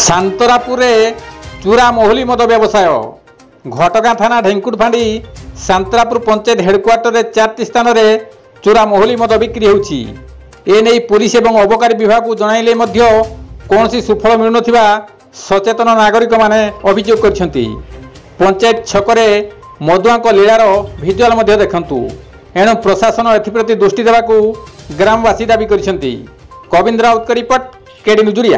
शांतरापुरे चूरा मोहली मद व्यवसाय घटगाँ थाना ढेंकुटफांडी शांतरापुर पंचायत हेडक्वार्टर 4टी स्थान में चूरा मोहली मद बिक्री होउछि। एने पुलिस और अबकारी विभाग को जणाइले मध्य कौन सुफल मिलु नथिबा सचेतन नागरिक माने अभियोग करछंती। पंचायत छकरे मदुआ लीलार भिजुआल मध्य देखंतु। एणु प्रशासन एथिप्रति दृष्टि देबाकू ग्रामवासी दाबी करछंती। कविंद्र राउत का रिपोर्ट, केडी न्यूज।